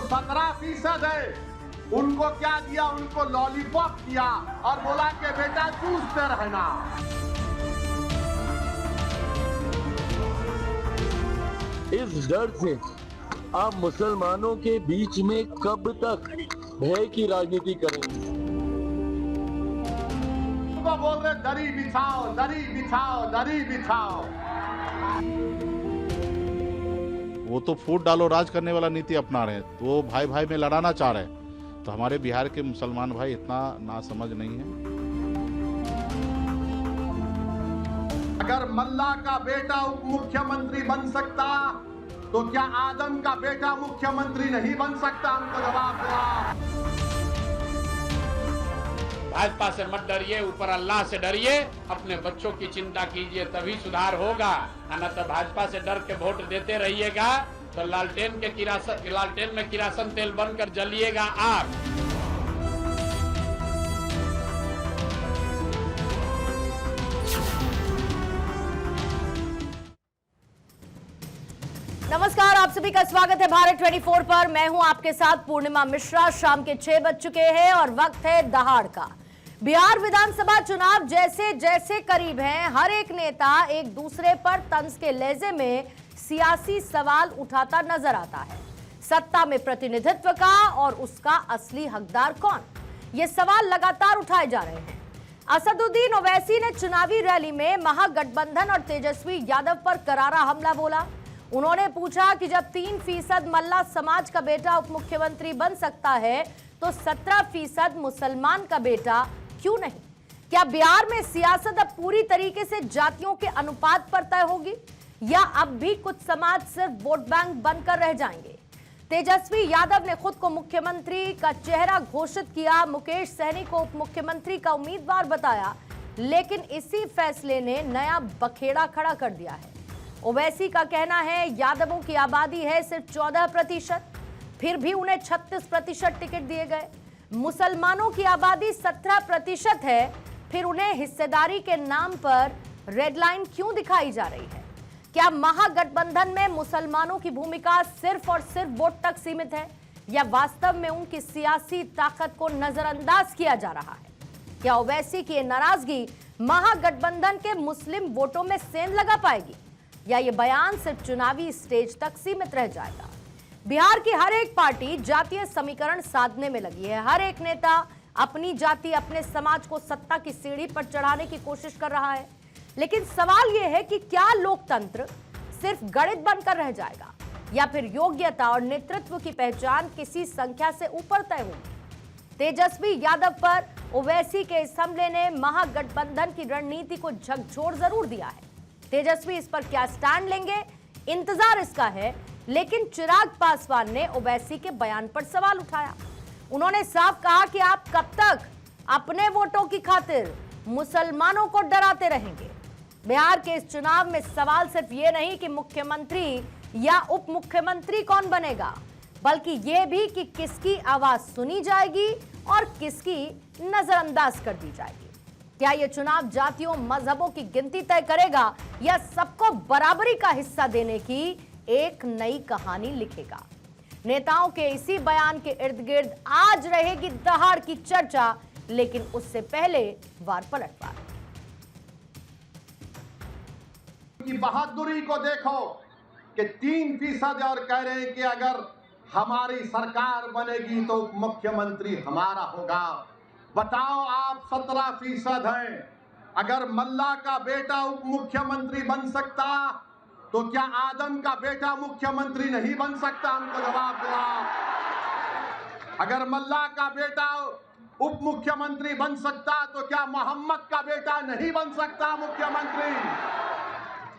17% है, उनको क्या दिया? उनको लॉलीपॉप दिया और बोला कि बेटा चूसते रहना। इस डर से आप मुसलमानों के बीच में कब तक भय की राजनीति करेंगे? उनको बोल रहे दरी बिछाओ, दरी बिछाओ, दरी बिछाओ। वो तो फूट डालो राज करने वाला नीति अपना रहे हैं, तो वो भाई भाई में लड़ाना चाह रहे हैं। तो हमारे बिहार के मुसलमान भाई इतना नासमझ नहीं है। अगर मल्ला का बेटा उप मुख्यमंत्री बन सकता तो क्या आदम का बेटा मुख्यमंत्री नहीं बन सकता? हमको जवाब दो। भाजपा से मत डरिए, ऊपर अल्लाह से डरिए, अपने बच्चों की चिंता कीजिए, तभी सुधार होगा। न तो भाजपा से डर के वोट देते रहिएगा तो लालटेन में किरासन तेल बनकर जलिएगा आप। नमस्कार, आप सभी का स्वागत है भारत 24 पर। मैं हूं आपके साथ पूर्णिमा मिश्रा। शाम के 6 बज चुके हैं और वक्त है दहाड़ का। बिहार विधानसभा चुनाव जैसे जैसे करीब हैं, हर एक नेता एक दूसरे पर तंज के लहजे में सियासी सवाल उठाता नजर आता है। सत्ता में प्रतिनिधित्व का और उसका असली हकदार कौन, ये सवाल लगातार उठाए जा रहे हैं। असदुद्दीन ओवैसी ने चुनावी रैली में महागठबंधन और तेजस्वी यादव पर करारा हमला बोला। उन्होंने पूछा कि जब 3% मल्ला समाज का बेटा उप मुख्यमंत्री बन सकता है तो 17% मुसलमान का बेटा क्यों नहीं? क्या बिहार में सियासत अब पूरी तरीके से जातियों के अनुपात पर तय होगी या अब भी कुछ समाज सिर्फ वोट बैंक बनकर रह जाएंगे? तेजस्वी यादव ने खुद को मुख्यमंत्री का चेहरा घोषित किया, मुकेश सहनी को उप मुख्यमंत्री का उम्मीदवार बताया, लेकिन इसी फैसले ने नया बखेड़ा खड़ा कर दिया है। ओवैसी का कहना है यादवों की आबादी है सिर्फ 14%, फिर भी उन्हें 36% टिकट दिए गए। मुसलमानों की आबादी 17% है, फिर उन्हें हिस्सेदारी के नाम पर रेड लाइन क्यों दिखाई जा रही है? क्या महागठबंधन में मुसलमानों की भूमिका सिर्फ और सिर्फ वोट तक सीमित है या वास्तव में उनकी सियासी ताकत को नजरअंदाज किया जा रहा है? क्या ओवैसी की नाराजगी महागठबंधन के मुस्लिम वोटों में सेंध लगा पाएगी या ये बयान सिर्फ चुनावी स्टेज तक सीमित रह जाएगा? बिहार की हर एक पार्टी जातीय समीकरण साधने में लगी है। हर एक नेता अपनी जाति, अपने समाज को सत्ता की सीढ़ी पर चढ़ाने की कोशिश कर रहा है। लेकिन सवाल यह है कि क्या लोकतंत्र सिर्फ गणित बनकर रह जाएगा या फिर योग्यता और नेतृत्व की पहचान किसी संख्या से ऊपर तय होगी? तेजस्वी यादव पर ओवैसी के इस हमले ने महागठबंधन की रणनीति को झकझोर जरूर दिया है। तेजस्वी इस पर क्या स्टैंड लेंगे, इंतजार इसका है। लेकिन चिराग पासवान ने ओवैसी के बयान पर सवाल उठाया। उन्होंने साफ कहा कि आप कब तक अपने वोटों की खातिर मुसलमानों को डराते रहेंगे? बिहार के इस चुनाव में सवाल सिर्फ ये नहीं कि मुख्यमंत्री या उप मुख्यमंत्री कौन बनेगा, बल्कि ये भी कि किसकी आवाज सुनी जाएगी और किसकी नजरअंदाज कर दी जाएगी। क्या यह चुनाव जातियों, मजहबों की गिनती तय करेगा या सबको बराबरी का हिस्सा देने की एक नई कहानी लिखेगा? नेताओं के इसी बयान के इर्द गिर्द आज रहेगी दहाड़ की चर्चा, लेकिन उससे पहले वार पलटवार की बहादुरी को देखो कि 3% और कह रहे हैं कि अगर हमारी सरकार बनेगी तो मुख्यमंत्री हमारा होगा। बताओ, आप 17% हैं। अगर मल्ला का बेटा उप मुख्यमंत्री बन सकता तो क्या आदम का बेटा मुख्यमंत्री नहीं बन सकता? हमको जवाब दो। अगर मल्ला का बेटा उप मुख्यमंत्री बन सकता तो क्या मोहम्मद का बेटा नहीं बन सकता मुख्यमंत्री?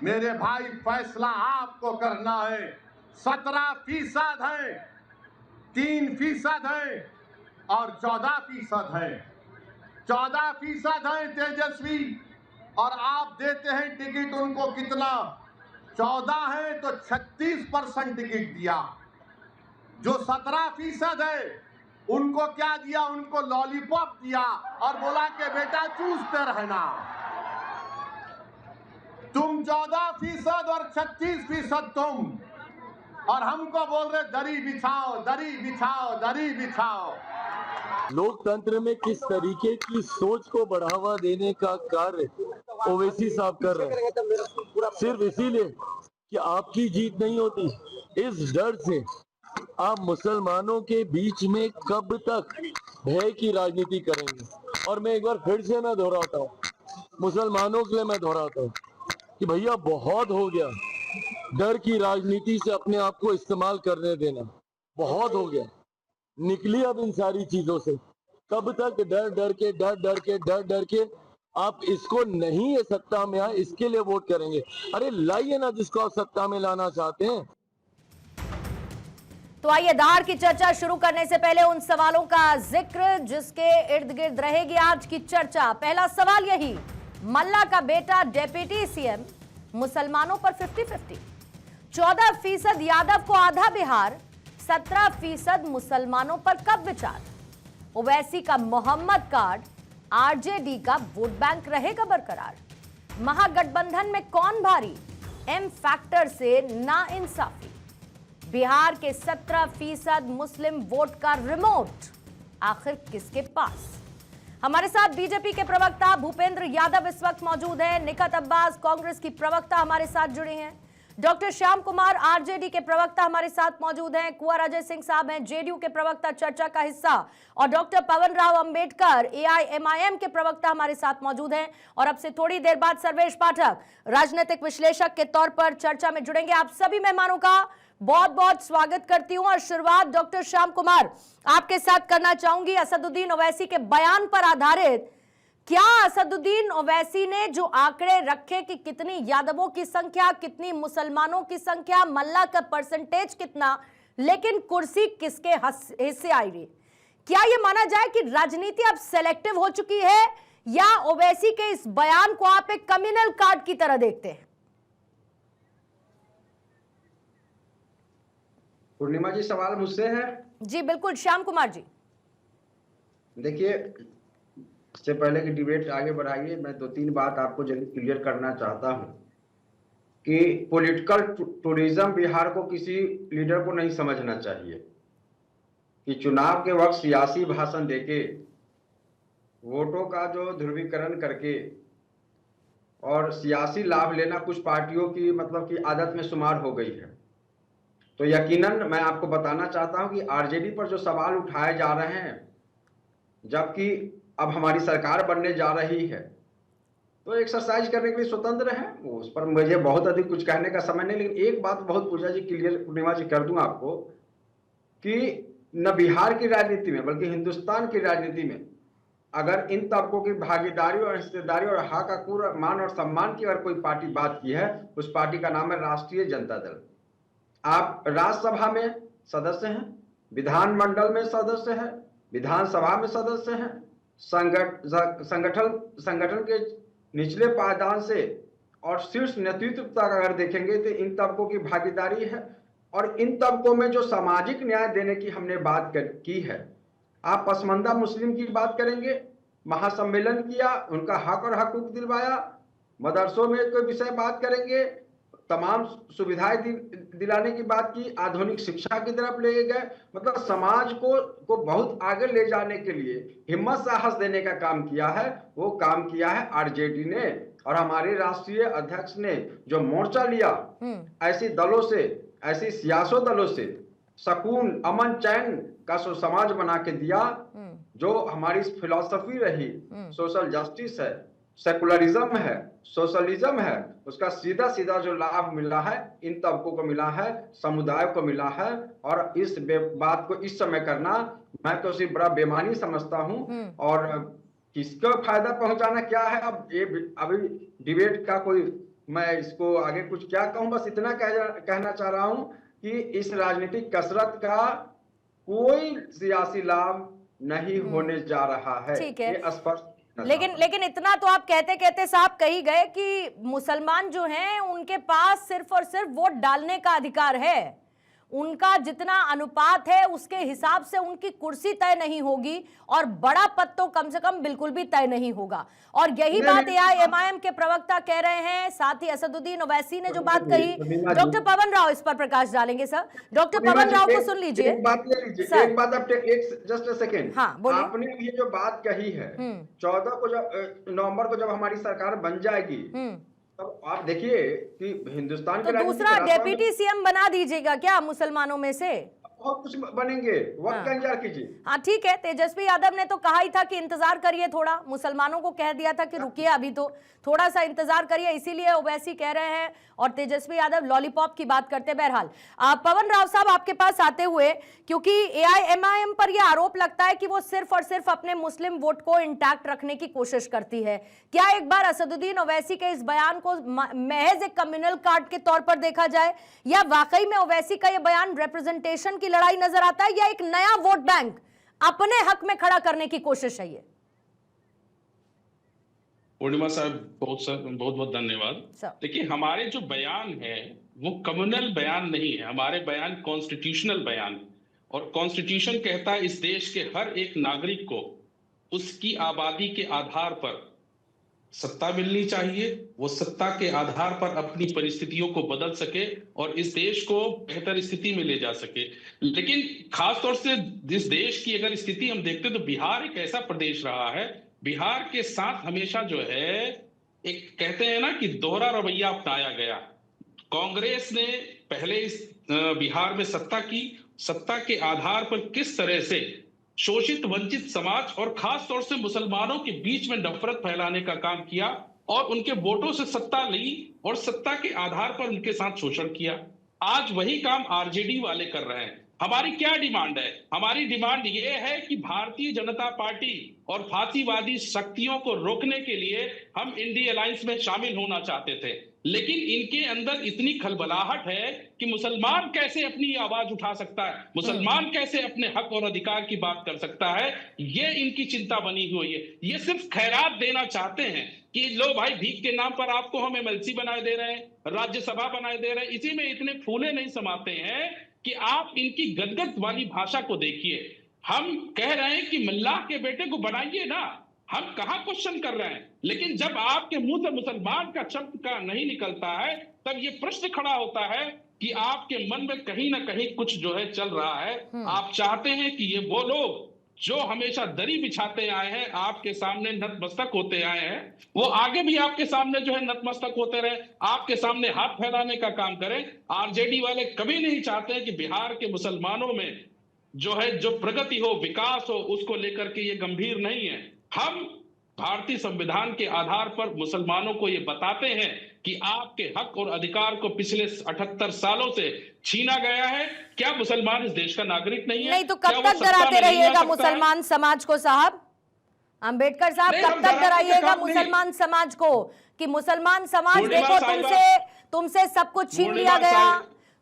मेरे भाई, फैसला आपको करना है। 17% है, 3% है और 14% है। 14% है तेजस्वी और आप देते हैं टिकट उनको कितना? 14 है तो 36% टिकट दिया। जो 17% है उनको क्या दिया? उनको लॉलीपॉप दिया और बोला कि बेटा चूसते रहना। तुम 14% और 36% तुम। और हमको बोल रहे दरी बिछाओ, दरी बिछाओ, दरी बिछाओ। लोकतंत्र में किस तरीके की सोच को बढ़ावा देने का कार्य ओवैसी साहब कर रहे हैं, सिर्फ इसीलिए कि आपकी जीत नहीं होती, इस डर से आप मुसलमानों के बीच में कब तक भय की राजनीति करेंगे। और मैं एक बार फिर से मैं दोहराता हूँ, मुसलमानों के लिए मैं दोहराता हूँ कि भैया बहुत हो गया डर की राजनीति से अपने आप को इस्तेमाल करने देना, बहुत हो गया। निकली अब इन सारी चीजों से। कब तक डर डर के आप इसको नहीं है सत्ता में आए, इसके लिए वोट करेंगे। अरे लाइए ना जिसको आप सत्ता में लाना चाहते हैं। तो आइए दहाड़ की चर्चा शुरू करने से पहले उन सवालों का जिक्र जिसके इर्द गिर्द रहेगी आज की चर्चा। पहला सवाल यही, मल्ला का बेटा डेप्यूटी सीएम, मुसलमानों पर 50-50, 14% यादव को आधा बिहार, 17% मुसलमानों पर कब विचार। ओवैसी का मोहम्मद कार्ड, आरजेडी का वोट बैंक रहेगा बरकरार। महागठबंधन में कौन भारी, एम फैक्टर से नाइंसाफी। बिहार के 17% मुस्लिम वोट का रिमोट आखिर किसके पास। हमारे साथ बीजेपी के प्रवक्ता भूपेंद्र यादव इस वक्त मौजूद हैं। निखत अब्बास कांग्रेस की प्रवक्ता हमारे साथ जुड़े हैं। डॉक्टर श्याम कुमार आरजेडी के प्रवक्ता हमारे साथ मौजूद हैं। कुंवर अजय सिंह साहब हैं जेडीयू के प्रवक्ता, चर्चा का हिस्सा। और डॉक्टर पवन राव अंबेडकर एआईएमआईएम के प्रवक्ता हमारे साथ मौजूद हैं। और अब से थोड़ी देर बाद सर्वेश पाठक राजनीतिक विश्लेषक के तौर पर चर्चा में जुड़ेंगे। आप सभी मेहमानों का बहुत बहुत स्वागत करती हूं और शुरुआत डॉक्टर श्याम कुमार आपके साथ करना चाहूंगी। असदुद्दीन ओवैसी के बयान पर आधारित, क्या असदुद्दीन ओवैसी ने जो आंकड़े रखे कि कितनी यादवों की संख्या, कितनी मुसलमानों की संख्या, मल्ला का परसेंटेज कितना, लेकिन कुर्सी किसके हिस्से आई रही, क्या यह माना जाए कि राजनीति अब सेलेक्टिव हो चुकी है या ओवैसी के इस बयान को आप एक कम्युनल कार्ड की तरह देखते हैं? पूर्णिमा जी, सवाल मुझसे है? जी बिल्कुल श्याम कुमार जी। देखिए, इससे पहले कि डिबेट आगे बढ़ाइए, मैं 2-3 बात आपको जल्दी क्लियर करना चाहता हूं कि पॉलिटिकल टूरिज्म बिहार को किसी लीडर को नहीं समझना चाहिए कि चुनाव के वक्त सियासी भाषण देके वोटों का जो ध्रुवीकरण करके और सियासी लाभ लेना कुछ पार्टियों की मतलब की आदत में शुमार हो गई है। तो यकीनन मैं आपको बताना चाहता हूं कि आरजेडी पर जो सवाल उठाए जा रहे हैं, जबकि अब हमारी सरकार बनने जा रही है, तो एक्सरसाइज करने के लिए स्वतंत्र है, उस पर मुझे बहुत अधिक कुछ कहने का समय नहीं। लेकिन एक बात बहुत पूजा जी क्लियर पूर्णिमा जी कर दूं आपको कि न बिहार की राजनीति में बल्कि हिंदुस्तान की राजनीति में अगर इन तबकों की भागीदारी और हिस्सेदारी और हक हकूक मान और सम्मान की अगर कोई पार्टी बात की है, उस पार्टी का नाम है राष्ट्रीय जनता दल। आप राज्यसभा में सदस्य हैं, विधानमंडल में सदस्य हैं, विधानसभा में सदस्य हैं, संगठन के निचले पायदान से और शीर्ष नेतृत्व तक अगर देखेंगे तो इन तबकों की भागीदारी है। और इन तबकों में जो सामाजिक न्याय देने की हमने बात की है, आप पसमानदा मुस्लिम की बात करेंगे, महासम्मेलन किया, उनका हक और हकूक दिलवाया, मदरसों में कोई विषय बात करेंगे, तमाम सुविधाएं दिलाने की बात की, आधुनिक शिक्षा की तरफ ले गए, मतलब समाज को बहुत आगे ले जाने के लिए हिम्मत साहस देने का काम किया है। वो काम किया है आरजेडी ने और हमारे राष्ट्रीय अध्यक्ष ने जो मोर्चा लिया, ऐसी दलों से, ऐसी सियासत दलों से सुकून अमन चैन का समाज बना के दिया, जो हमारी फिलॉसफी रही, सोशल जस्टिस है, सेकुलरिज्म है, सोशलिज्म है, उसका सीधा सीधा जो लाभ मिला है इन तबकों को मिला है, समुदाय को मिला है। और इस बात को इस समय करना मैं तो सिर्फ बड़ा बेमानी समझता हूं। और किसको फायदा पहुंचाना क्या है, अब ये अभी डिबेट का कोई, मैं इसको आगे कुछ क्या कहूं, बस इतना कहना चाह रहा हूं कि इस राजनीतिक कसरत का कोई सियासी लाभ नहीं होने जा रहा है, ये स्पष्ट। लेकिन इतना तो आप कहते साहब कही गए कि मुसलमान जो हैं उनके पास सिर्फ और सिर्फ वोट डालने का अधिकार है, उनका जितना अनुपात है उसके हिसाब से उनकी कुर्सी तय नहीं होगी और बड़ा पद तो कम से कम बिल्कुल भी तय नहीं होगा। और यही बात एआईएमआईएम के प्रवक्ता कह रहे हैं। साथ ही असदुद्दीन ओवैसी ने जो बात कही, डॉक्टर पवन राव इस पर प्रकाश डालेंगे। सर डॉक्टर पवन राव को सुन लीजिए। एक बात ले लीजिए, एक बात आप जस्ट अ सेकेंड। हाँ बोलिए। आपने ये जो बात कही है 14 को जब नवंबर को जब हमारी सरकार बन जाएगी तब आप देखिए कि हिंदुस्तान तो दूसरा डेप्यूटी सीएम बना दीजिएगा क्या मुसलमानों में से? बहुत कुछ बनेंगे, वक्त का इंतजार कीजिए। हाँ ठीक है, तेजस्वी यादव ने तो कहा ही था कि इंतजार करिए थोड़ा, मुसलमानों को कह दिया था कि रुकिए अभी तो थोड़ा सा इंतजार करिए, इसीलिए ओवैसी कह रहे हैं और तेजस्वी यादव लॉलीपॉप की बात करते हैं। बहरहाल पवन राव साहब आपके पास आते हुए, क्योंकि एआईएमआईएम पर यह आरोप लगता है कि वो सिर्फ और सिर्फ अपने मुस्लिम वोट को इंटैक्ट रखने की कोशिश करती है, क्या एक बार असदुद्दीन ओवैसी के इस बयान को महज एक कम्युनल कार्ड के तौर पर देखा जाए, या वाकई में ओवैसी का यह बयान रिप्रेजेंटेशन की लड़ाई नजर आता है, या एक नया वोट बैंक अपने हक में खड़ा करने की कोशिश है? ये पूर्णिमा साहब बहुत बहुत धन्यवाद। देखिए, हमारे जो बयान है वो कम्युनल बयान नहीं है, हमारे बयान कॉन्स्टिट्यूशनल बयान, और कॉन्स्टिट्यूशन कहता है इस देश के हर एक नागरिक को उसकी आबादी के आधार पर सत्ता मिलनी चाहिए, वो सत्ता के आधार पर अपनी परिस्थितियों को बदल सके और इस देश को बेहतर स्थिति में ले जा सके। लेकिन खासतौर से इस देश की अगर स्थिति हम देखते तो बिहार एक ऐसा प्रदेश रहा है, बिहार के साथ हमेशा जो है एक कहते हैं ना कि दोहरा रवैया अपनाया गया। कांग्रेस ने पहले इस बिहार में सत्ता की, सत्ता के आधार पर किस तरह से शोषित वंचित समाज और खास तौर से मुसलमानों के बीच में नफरत फैलाने का काम किया और उनके वोटों से सत्ता ली और सत्ता के आधार पर उनके साथ शोषण किया। आज वही काम आरजेडी वाले कर रहे हैं। हमारी क्या डिमांड है? हमारी डिमांड ये है कि भारतीय जनता पार्टी और फांसीवादी शक्तियों को रोकने के लिए हम इंडी अलायंस में शामिल होना चाहते थे, लेकिन इनके अंदर इतनी खलबलाहट है कि मुसलमान कैसे अपनी आवाज उठा सकता है, मुसलमान कैसे अपने हक और अधिकार की बात कर सकता है, ये इनकी चिंता बनी हुई है। ये सिर्फ खैरात देना चाहते हैं कि लो भाई, भीख के नाम पर आपको हम एमएलसी बनाए दे रहे हैं, राज्यसभा बनाए दे रहे हैं। इसी में इतने फूले नहीं समाते हैं कि आप इनकी गदगद वाली भाषा को देखिए। हम कह रहे हैं कि मल्लाह के बेटे को बनाइए ना, हम कहां क्वेश्चन कर रहे हैं, लेकिन जब आपके मुंह से मुसलमान का शब्द का नहीं निकलता है तब ये प्रश्न खड़ा होता है कि आपके मन में कहीं ना कहीं कुछ जो है चल रहा है। आप चाहते हैं कि ये वो लोग जो हमेशा दरी बिछाते आए हैं, आपके सामने नतमस्तक होते आए हैं, वो आगे भी आपके सामने जो है नतमस्तक होते रहे, आपके सामने हाथ फैलाने का काम करें। आरजेडी वाले कभी नहीं चाहते कि बिहार के मुसलमानों में जो है जो प्रगति हो, विकास हो, उसको लेकर के ये गंभीर नहीं है। हम भारतीय संविधान के आधार पर मुसलमानों को ये बताते हैं कि आपके हक और अधिकार को पिछले 78 सालों से छीना गया है। क्या मुसलमान इस देश का नागरिक नहीं है? नहीं तो कब तक डराते रहिएगा मुसलमान समाज को साहब? अंबेडकर साहब, कब तक डराइएगा मुसलमान समाज को कि मुसलमान समाज देखो तुमसे सब कुछ छीन लिया गया,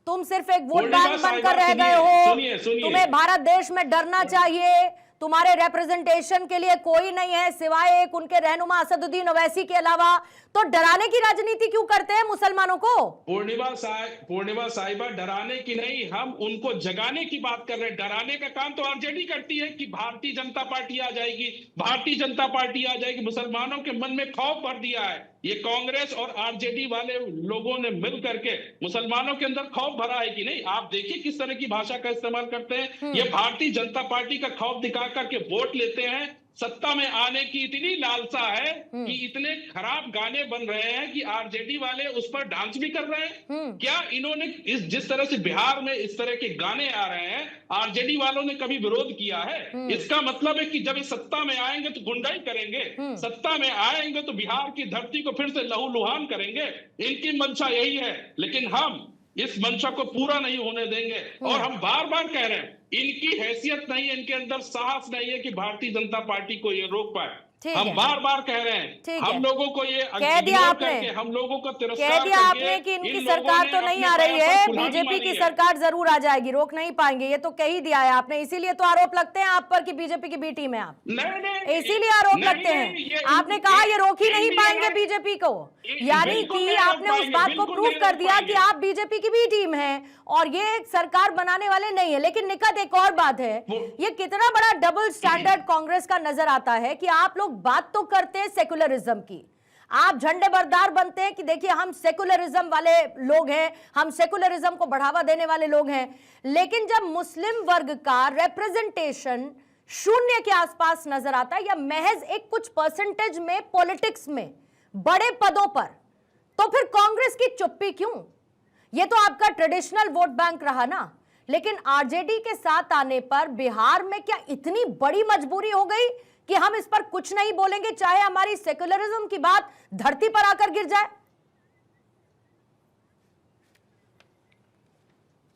तुम सिर्फ एक वोट बैंक बनकर रह गए हो, तुम्हें भारत देश में डरना चाहिए, तुम्हारे रिप्रेजेंटेशन के लिए कोई नहीं है सिवाय एक उनके रहनुमा असदुद्दीन ओवैसी के अलावा, तो डराने की राजनीति क्यों करते हैं मुसलमानों को? पूर्णिमा साहिबा, डराने की नहीं, हम उनको जगाने की बात कर रहे हैं। डराने का काम तो आरजेडी करती है कि भारतीय जनता पार्टी आ जाएगी, भारतीय जनता पार्टी आ जाएगी। मुसलमानों के मन में खौफ भर दिया है। ये कांग्रेस और आरजेडी वाले लोगों ने मिल करके मुसलमानों के अंदर खौफ भरा है कि नहीं। आप देखिए किस तरह की भाषा का इस्तेमाल करते हैं। ये भारतीय जनता पार्टी का खौफ दिखा करके वोट लेते हैं। सत्ता में आने की इतनी लालसा है कि इतने खराब गाने बन रहे हैं कि आरजेडी वाले उस पर डांस भी कर रहे हैं। क्या इन्होंने जिस तरह से बिहार में इस तरह के गाने आ रहे हैं, आरजेडी वालों ने कभी विरोध किया है? इसका मतलब है कि जब इस सत्ता में आएंगे तो गुंडाई करेंगे, सत्ता में आएंगे तो बिहार की धरती को फिर से लहूलुहान करेंगे। इनकी मंशा यही है, लेकिन हम इस मंशा को पूरा नहीं होने देंगे। और हम बार बार कह रहे हैं, इनकी हैसियत नहीं है, इनके अंदर साहस नहीं है कि भारतीय जनता पार्टी को ये रोक पाए। हम बार बार कह रहे हैं, हम लोगों को ये कह दिया आपने, हम लोगों को तिरस्कार कह दिया आपने कि इनकी सरकार तो नहीं आ रही है, बीजेपी की सरकार जरूर आ जाएगी, रोक नहीं पाएंगे, ये तो कह ही दिया है आपने। इसीलिए तो आरोप लगते हैं आप पर कि बीजेपी की बी टीम है आप, इसीलिए आरोप लगते हैं। आपने कहा ये रोक ही नहीं पाएंगे बीजेपी को, यानी कि आपने उस बात को प्रूव कर दिया कि आप बीजेपी की बी टीम है और ये सरकार बनाने वाले नहीं है। लेकिन निकट एक और बात है, ये कितना बड़ा डबल स्टैंडर्ड कांग्रेस का नजर आता है कि आप लोग बात तो करते हैं सेकुलरिज्म की, आप झंडे बरदार बनते हैं कि देखिए हम सेकुलरिज्म वाले लोग हैं, हम सेकुलरिज्म को बढ़ावा देने वाले लोग हैं, लेकिन जब मुस्लिम वर्ग का रिप्रेजेंटेशन शून्य के आसपास नजर आता है या महज एक कुछ परसेंटेज में पॉलिटिक्स में बड़े पदों पर, तो फिर कांग्रेस की चुप्पी क्यों? ये तो आपका ट्रेडिशनल वोट बैंक रहा ना, लेकिन आरजेडी के साथ आने पर बिहार में क्या इतनी बड़ी मजबूरी हो गई कि हम इस पर कुछ नहीं बोलेंगे, चाहे हमारी सेकुलरिज्म की बात धरती पर आकर गिर जाए?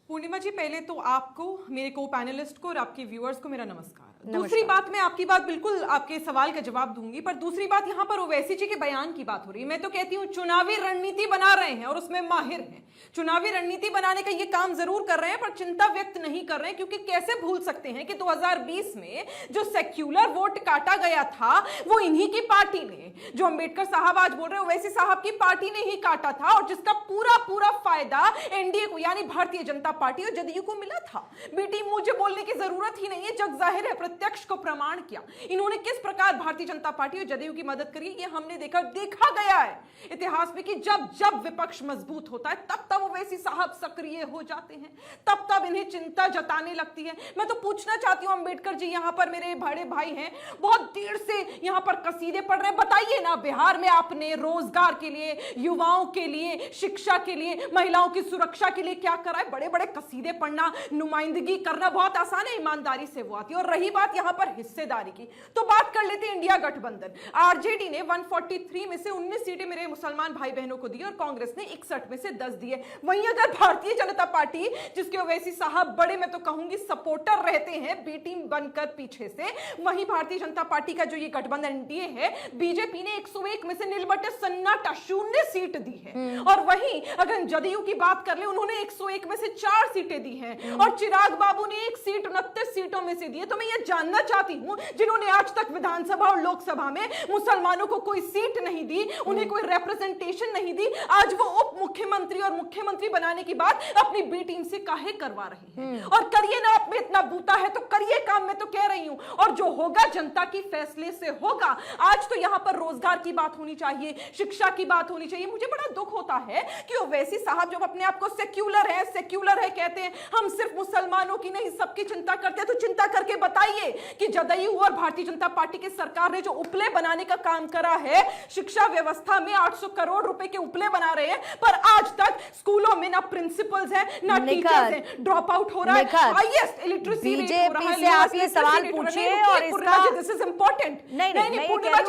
पूर्णिमा जी, पहले तो आपको, मेरे को पैनलिस्ट को और आपके व्यूअर्स को मेरा नमस्कार। दूसरी बात, मैं आपकी बात बिल्कुल आपके सवाल का जवाब दूंगी, पर दूसरी बात यहाँ पर ओवैसी जी के बयान की बात हो रही है। मैं तो कहती हूँ चुनावी रणनीति बना रहे हैं और उसमें माहिर हैं, चुनावी रणनीति बनाने का ये काम जरूर कर रहे हैं, पर चिंता व्यक्त नहीं कर रहे हैं, क्योंकि कैसे भूल सकते हैं कि 2020 में जो सेक्युलर वोट काटा गया था वो इन्हीं की पार्टी ने, जो अंबेडकर साहब आज बोल रहे हैं ओवैसी साहब की पार्टी ने ही काटा था, और जिसका पूरा पूरा फायदा एनडीए को यानी भारतीय जनता पार्टी और जदयू को मिला था। बेटी मुझे बोलने की जरूरत ही नहीं है, जग जाहिर है, प्रत्यक्ष को प्रमाण किया इन्होंने किस प्रकार भारतीय जनता पार्टी और जदयू की मदद करी। ये हमने देखा गया है इतिहास में कि जब जब विपक्ष मजबूत होता है तब तब ओवैसी साहब सक्रिय हो जाते हैं, तब तब इन्हें चिंता जताने लगती है। मैं तो पूछना चाहती हूं अंबेडकर जी, यहां पर मेरे बड़े भाई हैं, बहुत देर से यहां पर कसीदे पढ़ रहे हैं, बताइए ना बिहार में आपने रोजगार के लिए, युवाओं के लिए, शिक्षा के लिए, महिलाओं की सुरक्षा के लिए क्या करा है? बड़े बड़े कसीदे पढ़ना, नुमाइंदगी करना बहुत आसान है, ईमानदारी से वो आती है। और रही बात यहां पर हिस्सेदारी की, तो बात कर लेते हैं इंडिया गठबंधन। आरजेडी ने 143 में से 19 सीटें मेरे मुसलमान भाई बहनों को दी और कांग्रेस ने 61 में से 10 दिए। वहीं अगर भारतीय जनता पार्टी, जिसके ओवैसी साहब बड़े, मैं तो कहूंगी सपोर्टर रहते हैं बी टीम बनकर पीछे से, वहीं भारतीय जनता पार्टी का जो ये गठबंधन एनडीए है, बीजेपी ने 101 में से निलबटे सन्नाटा 0 सीट दी है। और वहीं अगर जदयू की बात कर ले, उन्होंने 101 में से 4 सीटें दी हैं और चिराग बाबू ने 1 सीट 29 सीटों में से दी है। तो मैं ये जानना चाहती हूं, जिन्होंने आज तक विधानसभा और लोकसभा में मुसलमानों को कोई सीट नहीं दी, उन्हें कोई रिप्रेजेंटेशन नहीं दी, आज वो उप मुख्यमंत्री और मुख्यमंत्री बनाने की बात अपनी बी टीम से काहे करवा रहे हैं? और करिए ना, आप में इतना बूता है तो करिए काम, मैं तो कह रही हूं, और जो होगा जनता की फैसले से होगा। आज तो यहां पर रोजगार की बात होनी चाहिए, शिक्षा की बात होनी चाहिए। मुझे बड़ा दुख होता है कि ओवैसी साहब जब अपने आप को सेक्युलर है कहते हैं, हम सिर्फ मुसलमानों की नहीं सबकी चिंता करते हैं, तो चिंता करके बताइए कि जदयू और भारतीय जनता पार्टी की सरकार ने जो उपले बनाने का काम करा है, शिक्षा व्यवस्था में 800 करोड़ रुपए के उपले बना रहे हैं, पर आज तक स्कूलों में ना प्रिंसिपल्स हैं ना टीचर्स हैं, ड्रॉप आउट हो रहा है, हाईएस्ट इलिटरेसी रेट हो रहा है। बीजेपी से आप ये सवाल पूछिए और इसका दिस इज इंपॉर्टेंट। नहीं,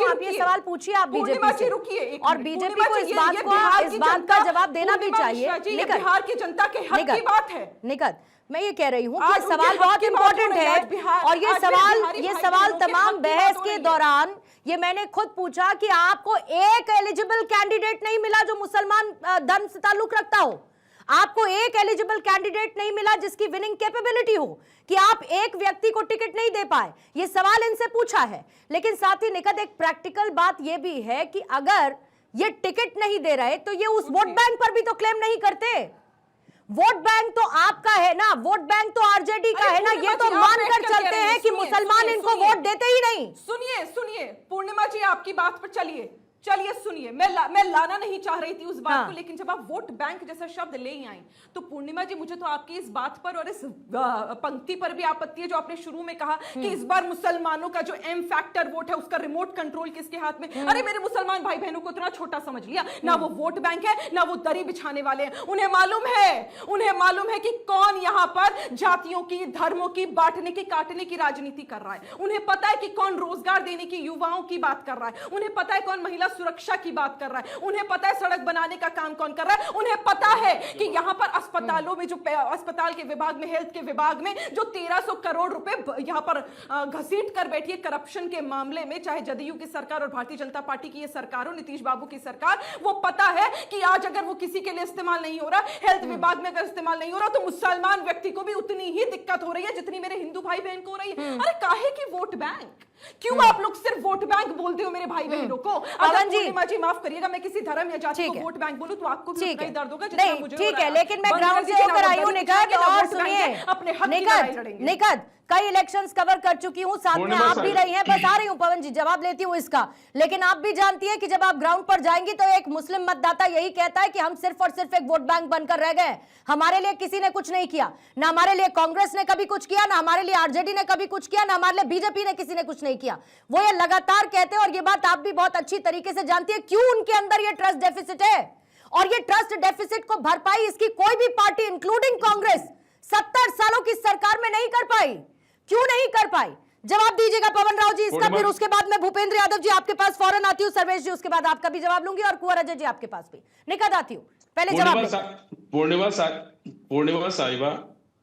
आप ये सवाल पूछिए, आप बीजेपी से रुकिए, और बीजेपी को इस बात का जवाब देना भी चाहिए। बिहार की जनता के हक की बात है। निकट, मैं ये कह रही हूँ कि सवाल बहुत इंपॉर्टेंट है और ये सवाल तमाम बहस के दौरान ये मैंने खुद पूछा कि आपको एक एलिजिबल कैंडिडेट नहीं मिला जो मुसलमान धर्म से ताल्लुक रखता हो, आपको एक एलिजिबल कैंडिडेट नहीं मिला जिसकी विनिंग कैपेबिलिटी हो, कि आप एक व्यक्ति को टिकट नहीं दे पाए। ये सवाल इनसे पूछा है। लेकिन साथ ही निकट एक प्रैक्टिकल बात ये भी है कि अगर ये टिकट नहीं दे रहे तो ये उस वोट बैंक पर भी तो क्लेम नहीं करते। वोट बैंक तो आपका है ना, वोट बैंक तो आरजेडी का है ना, ये तो मानकर चलते हैं कि मुसलमान इनको वोट देते ही नहीं। सुनिए पूर्णिमा जी, आपकी बात पर चलिए सुनिए, मैं लाना नहीं चाह रही थी उस बात को, लेकिन जब आप वोट बैंक जैसा शब्द ले ही आई तो पूर्णिमा जी मुझे तो आपकी इस बात पर और इस पंक्ति पर भी आपत्ति है जो आपने शुरू में कहा कि इस बार मुसलमानों का जो एम फैक्टर वोट है उसका रिमोट कंट्रोल किसके हाथ में। अरे मेरे मुसलमान भाई बहनों को इतना छोटा समझ लिया, ना वो वोट बैंक है ना वो दरी बिछाने वाले हैं। उन्हें मालूम है कि कौन यहाँ पर जातियों की, धर्मों की बांटने की, काटने की राजनीति कर रहा है। उन्हें पता है कि कौन रोजगार देने की, युवाओं की बात कर रहा है। उन्हें पता है कौन महिला सुरक्षा की बात कर रहा है, उन्हें पता है सड़क बनाने का काम कौन कर रहा है, उन्हें पता है कि यहां पर अस्पतालों में जो अस्पताल के विभाग में, हेल्थ के विभाग में जो 1300 करोड़ रुपए यहां पर घसीट कर बैठी है करप्शन के मामले में, चाहे जदयू की सरकार और भारतीय जनता पार्टी की ये सरकार हो, नीतीश बाबू की सरकार, वो पता है कि आज अगर वो किसी के लिए इस्तेमाल नहीं हो रहा, हेल्थ विभाग में अगर इस्तेमाल नहीं हो रहा, तो मुसलमान व्यक्ति को भी उतनी ही दिक्कत हो रही है जितनी मेरे हिंदू भाई बहन को हो रही है। अरे काहे की वोट बैंक, क्यों आप लोग सिर्फ वोट बैंक बोलते हो मेरे भाई बहनों को? अगर पूर्णिमा जी माफ करिएगा, मैं किसी धर्म या जाति को वोट बैंक बोलूं तो आपको भी उतना ही दर्द होगा जितना मुझे हो रहा है। ठीक है, लेकिन मैं ग्राउंड से होकर आई हूं निकट, और सुनिए अपने हक की लड़ाई लड़ेंगे। निकट कई इलेक्शंस कवर कर चुकी हूं, साथ में आप भी रही हैं, बस आ रही हूं पवन जी, जवाब लेती हूं इसका। लेकिन आप भी जानती है कि जब आप ग्राउंड पर जाएंगी तो एक मुस्लिम मतदाता यही कहता है कि हम सिर्फ और सिर्फ एक वोट बैंक बनकर रह गए, हमारे लिए किसी ने कुछ नहीं किया, ना हमारे लिए कांग्रेस ने कभी कुछ किया, ना हमारे लिए आरजेडी ने कभी कुछ किया, ना हमारे लिए बीजेपी ने किसी ने कुछ नहीं किया। वो ये लगातार कहते हैं, और ये बात आप भी बहुत अच्छी तरीके से जानती है क्यों उनके अंदर ये ट्रस्ट डेफिसिट है। और ये ट्रस्ट डेफिसिट को भरपाई इसकी कोई भी पार्टी इंक्लूडिंग कांग्रेस 70 सालों की सरकार में नहीं कर पाई। क्यों नहीं कर पाई? जवाब दीजिएगा पवन राव जी इसका, फिर उसके बाद मैं भूपेंद्र यादव जी आपके पास फौरन आती हूँ, सर्वेश जी उसके बाद आपका भी जवाब लूंगी, और कुंवर अजय जी आपके पास भी निकट आती हूँ। पहले जवाब पूर्णिमा साहिबा,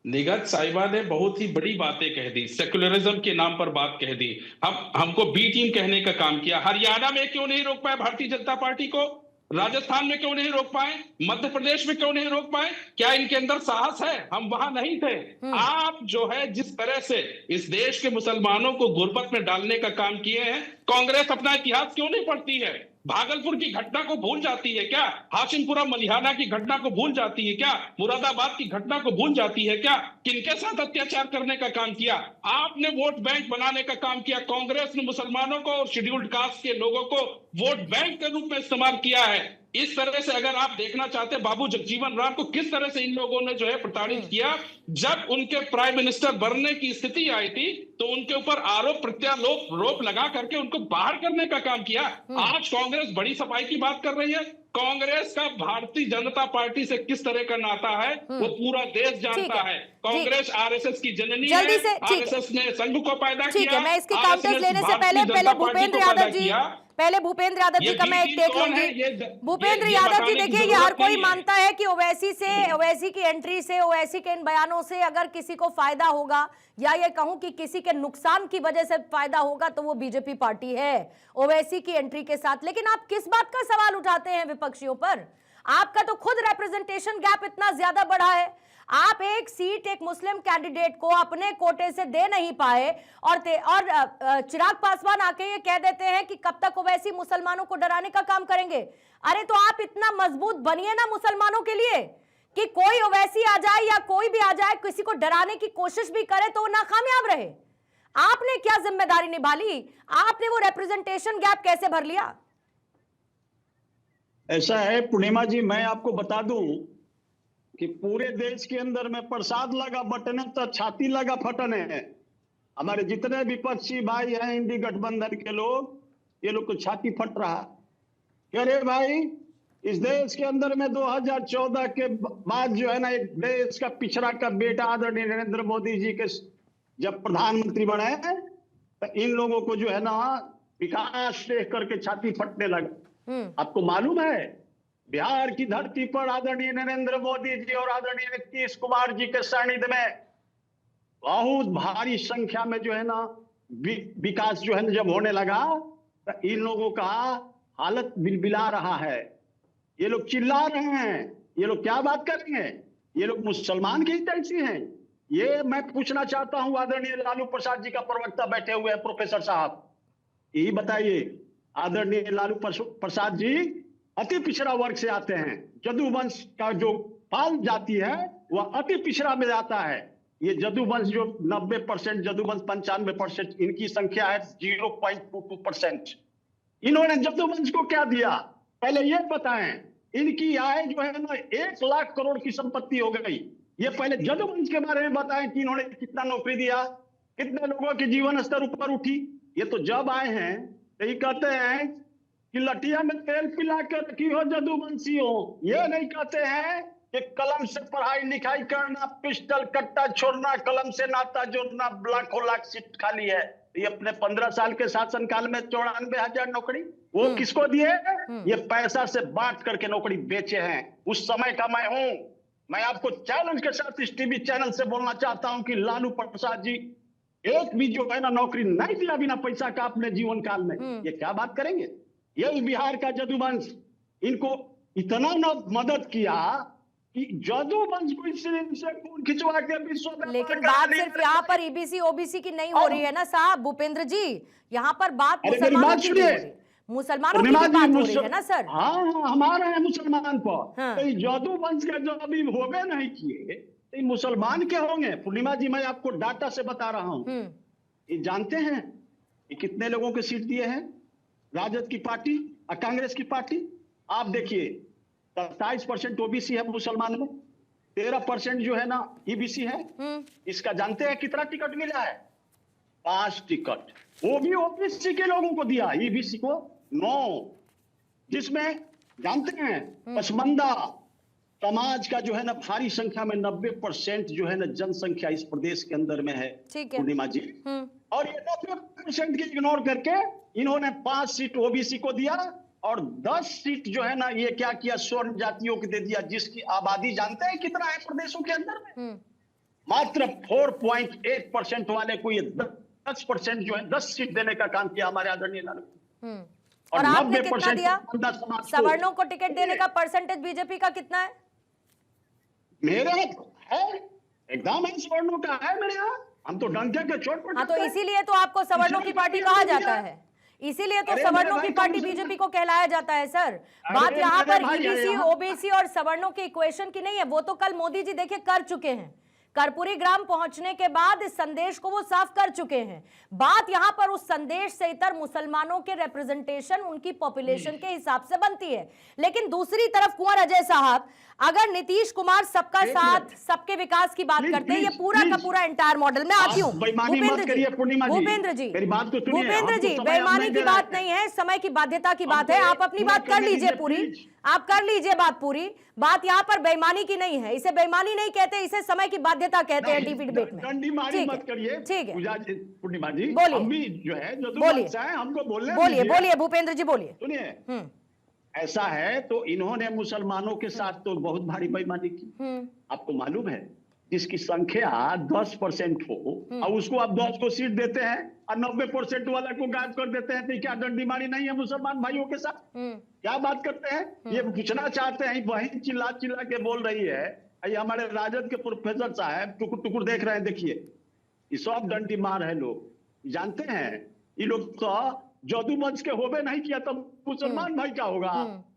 निगत साहिबा ने बहुत ही बड़ी बातें कह दी, सेकुलरिज्म के नाम पर बात कह दी, हमको बी टीम कहने का काम किया। हरियाणा में क्यों नहीं रोक पाए भारतीय जनता पार्टी को? राजस्थान में क्यों नहीं रोक पाए? मध्य प्रदेश में क्यों नहीं रोक पाए? क्या इनके अंदर साहस है? हम वहां नहीं थे। आप जो है जिस तरह से इस देश के मुसलमानों को गुर्बत में डालने का काम किए हैं, कांग्रेस अपना इतिहास क्यों नहीं पढ़ती है? भागलपुर की घटना को भूल जाती है क्या? हाशिमपुरा मलिहाना की घटना को भूल जाती है क्या? मुरादाबाद की घटना को भूल जाती है क्या? किनके साथ अत्याचार करने का काम किया? आपने वोट बैंक बनाने का काम किया। कांग्रेस ने मुसलमानों को और शेड्यूल्ड कास्ट के लोगों को वोट बैंक के रूप में इस्तेमाल किया है। इस तरह से अगर आप देखना चाहते हैं बाबू जगजीवन राम को किस तरह से इन लोगों ने जो है प्रताड़ित किया, जब उनके प्राइम मिनिस्टर बनने की स्थिति आई थी तो उनके ऊपर आरोप प्रत्यारोप लगा करके उनको बाहर करने का काम किया। आज कांग्रेस बड़ी सफाई की बात कर रही है। कांग्रेस का भारतीय जनता पार्टी से किस तरह का नाता है वो पूरा देश जानता है। कांग्रेस आरएसएस की जननी है, आरएसएस ने संघ को पैदा किया। मैं इसके काउंटर्स लेने से पहले भूपेंद्र यादव जी का मैं एक टेक लूंगी। भूपेंद्र यादव जी, देखिए ये हर कोई मानता है कि ओवैसी की एंट्री से, ओवैसी के इन बयानों से अगर किसी को फायदा होगा, या ये कहूं कि किसी के नुकसान की वजह से फायदा होगा, तो वो बीजेपी पार्टी है ओवैसी की एंट्री के साथ। लेकिन आप किस बात का सवाल उठाते हैं विपक्षियों पर? आपका तो खुद रिप्रेजेंटेशन गैप इतना ज्यादा बढ़ा है, आप एक सीट एक मुस्लिम कैंडिडेट को अपने कोटे से दे नहीं पाए, और चिराग पासवान आके ये कह देते हैं कि कब तक ओवैसी मुसलमानों को डराने का काम करेंगे। अरे तो आप इतना मजबूत बनिए ना मुसलमानों के लिए कि कोई ओवैसी आ जाए या कोई भी आ जाए, किसी को डराने की कोशिश भी करे तो वो नाकामयाब रहे। आपने क्या जिम्मेदारी निभा ली? आपने वो रिप्रेजेंटेशन गैप कैसे भर लिया? ऐसा है पूर्णिमा जी, मैं आपको बता दूं कि पूरे देश के अंदर में प्रसाद लगा बटने तो छाती लगा फटने है। हमारे जितने विपक्षी भाई हैं इंडी गठबंधन के लोग, ये लोग को छाती फट रहा। कह रहे भाई इस देश के अंदर में 2014 के बाद जो है ना, एक देश का पिछड़ा का बेटा आदरणीय नरेंद्र मोदी जी के जब प्रधानमंत्री बने तो इन लोगों को जो है ना विकास देख करके छाती फटने लगा। आपको मालूम है बिहार की धरती पर आदरणीय नरेंद्र मोदी जी और आदरणीय नीतीश कुमार जी के सानिध्य में बहुत भारी संख्या में जो है ना विकास जो है ना जब होने लगा तो इन लोगों का हालत बिलबिला रहा है। ये लोग चिल्ला रहे हैं, ये लोग क्या बात कर रहे हैं? ये लोग मुसलमान की तैसी हैं। ये मैं पूछना चाहता हूं आदरणीय लालू प्रसाद जी का प्रवक्ता बैठे हुए हैं प्रोफेसर साहब, यही बताइए आदरणीय लालू प्रसाद जी अति पिछड़ा वर्ग से आते हैं। जदूवंश का जो पाल जाति है वह अति पिछड़ा में जाता है। ये जदूवंश जो 90%, जदूवंश 95%, इनकी संख्या है 0.22%। इन्होंने जदूवंश को क्या दिया पहले ये बताएं। इनकी आय जो है ना 1 लाख करोड़ की संपत्ति हो गई। ये पहले जदूवंश के बारे में बताएं कि इन्होंने कितना नौकरी दिया, कितने लोगों की जीवन स्तर ऊपर उठी। ये तो जब आए हैं यही कहते हैं कि लटिया में तेल पिला के रखी हो जदूवंशी हो। ये नहीं कहते हैं कि कलम से पढ़ाई लिखाई करना, पिस्टल कट्टा छोड़ना, कलम से नाता जोड़ना, लाखों लाख सीट खाली है। ये अपने 15 साल के शासनकाल में 94,000 नौकरी वो किसको दिए? ये पैसा से बांट करके नौकरी बेचे हैं। उस समय का मैं हूं। मैं आपको चैलेंज के साथ इस टीवी चैनल से बोलना चाहता हूं कि लालू प्रसाद जी एक भी जो है ना नौकरी नहीं दिया बिना पैसा का अपने जीवन काल में, ये क्या बात करेंगे? यही बिहार का जदुवंश इनको इतना न मदद किया कि जदुवंश को इससे खून खिंचवा के विश्व में। लेकिन बात सिर्फ यहाँ पर ईबीसी ओबीसी की नहीं हो रही है ना साहब भूपेंद्र जी, यहाँ पर बात मुसलमानों की भी हो रही है। मुसलमानों की भी बात हो रही है ना सर। हाँ, हमारा है मुसलमान पर। तो जदुवंश के जो अभी हो गए नहीं किए तो मुसलमान के होंगे। पूर्णिमा जी मैं आपको डाटा से बता रहा हूँ, ये जानते हैं कि कितने लोगों के सीट दिए हैं राजद की पार्टी और कांग्रेस की पार्टी? आप देखिए 27% ओबीसी है मुसलमान में, 13% जो है ना ईबीसी है। इसका जानते हैं कितना टिकट मिला है? 5 टिकट। वो भी ओबीसी के लोगों को दिया, ईबीसी को 9, जिसमें जानते हैं पसमंदा समाज का जो है ना भारी संख्या में 90% जो है ना जनसंख्या इस प्रदेश के अंदर में है पूर्णिमा जी। और ये 90% के इग्नोर करके इन्होंने 5 सीट ओबीसी को दिया और 10 सीट जो है ना ये क्या किया, स्वर्ण जातियों को दे दिया, जिसकी आबादी जानते हैं कितना है प्रदेशों के अंदर में? मात्र 4.8% वाले को ये 10% जो है 10 सीट देने का काम किया हमारे आदरणीय लालू। और आपने कितना दिया? सवर्णों को टिकट देने का परसेंटेज बीजेपी का कितना है? मेरे है एकदम सवर्णों का है मेरे यहाँ। हम तो डंके के चोट पर। हाँ, तो इसीलिए तो आपको सवर्णों की पार्टी कहा जाता है, इसीलिए तो सवर्णों की पार्टी बीजेपी को कहलाया जाता है सर। बात यहाँ पर ईबीसी ओबीसी और सवर्णों के इक्वेशन की नहीं है, वो तो कल मोदी जी देखिए कर चुके हैं। कर्पूरी ग्राम पहुंचने के बाद इस संदेश को वो साफ कर चुके हैं। बात यहां पर उस संदेश से इतर मुसलमानों के रिप्रेजेंटेशन उनकी पॉपुलेशन के हिसाब से बनती है। लेकिन दूसरी तरफ कुंवर अजय साहब, अगर नीतीश कुमार सबका साथ सबके विकास की बात करते हैं, ये पूरा का पूरा एंटायर मॉडल में आती हूँ भूपेंद्र जी बेईमानी की बात नहीं है, समय की बाध्यता की बात है। आप अपनी बात कर लीजिए पूरी, आप कर लीजिए बात पूरी। बात यहाँ पर बेईमानी की नहीं है, इसे बेईमानी नहीं कहते, इसे समय की बाध्यता कहते हैं टीवी डिबेट में। ठीक है पूर्णिमा जी, बोलिए बोलिए भूपेंद्र जी बोलिए। सुनिए, ऐसा है तो इन्होंने मुसलमानों के साथ तो बहुत भारी बेईमानी की। आपको मालूम है जिसकी संख्या 10% हो और उसको आप 10 को सीट देते हैं और 90% वाला को गायब कर देते हैं, तो क्या डंडीमारी नहीं है मुसलमान भाइयों के साथ? क्या बात करते हैं? ये पूछना चाहते हैं, वही चिल्ला चिल्ला के बोल रही है। ये हमारे राजद के प्रोफेसर साहब टुकुर टुकुर देख रहे हैं, देखिए ये सब डंडी मार है लोग। जानते हैं ये लोग तो जदुवंश के होबे नहीं किया तो मुसलमान भाई क्या होगा?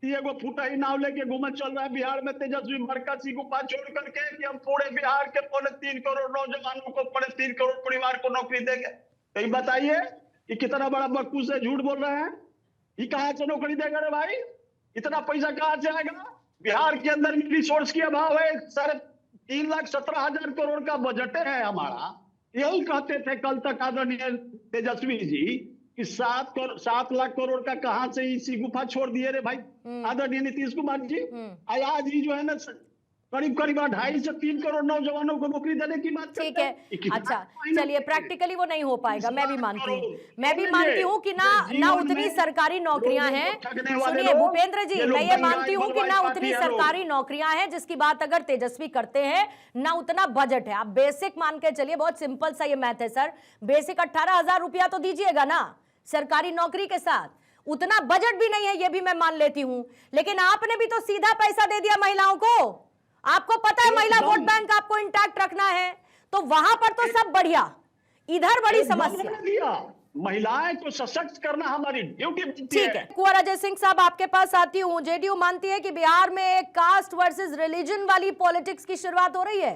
ये वो फूटा ही नाव लेके घूमत चल रहा है बिहार में तेजस्वी मरकजी गुफा छोड़ करके कि हम पूरे बिहार के 3.25 करोड़ नौजवानों को 3.25 करोड़ परिवार को नौकरी देंगे। तो बताइए कि कितना बड़ा बकूस है, झूठ बोल रहे हैं। ये कहाँ से नौकरी देगा रे भाई? इतना पैसा कहाँ से आएगा? बिहार के अंदर रिसोर्स की अभाव है। 3,17,000 करोड़ का बजट है हमारा। यही कहते थे कल तक आदरणीय तेजस्वी जी कि 7 लाख करोड़ का कहां से इसी गुफा छोड़ दिए रे भाई आदरणीय नीतीश कुमार जी। आज ही जो है ना करीब 2.5 से 3 करोड़ नौजवानों को नौकरी देने की बात करते हैं। ठीक है, अच्छा चलिए, प्रैक्टिकली वो नहीं हो पाएगा, मैं भी मानती हूँ कि ना उतनी सरकारी नौकरियां हैं। सुनिए भूपेंद्र जी, मैं ये मानती हूँ कि ना उतनी सरकारी नौकरियां हैं जिसकी बात अगर तेजस्वी करते हैं, ना उतना बजट है। आप बेसिक मान के चलिए, बहुत सिंपल सा ये मैथ है सर। बेसिक 18,000 रुपया तो दीजिएगा ना सरकारी नौकरी के साथ, उतना बजट भी नहीं है, ये भी मैं मान लेती हूं। लेकिन आपने भी तो सीधा पैसा दे दिया महिलाओं को। आपको पता है महिला वोट बैंक आपको इंटैक्ट रखना है, तो वहां पर तो सब बढ़िया, इधर बड़ी समस्या। महिलाएं को सशक्त करना हमारी ड्यूटी बनती है। ठीक है, कुंवर अजय सिंह साहब आपके पास आती हूं। जेडीयू मानती है कि बिहार में एक कास्ट वर्सेस रिलीजन वाली पॉलिटिक्स की शुरुआत हो रही है,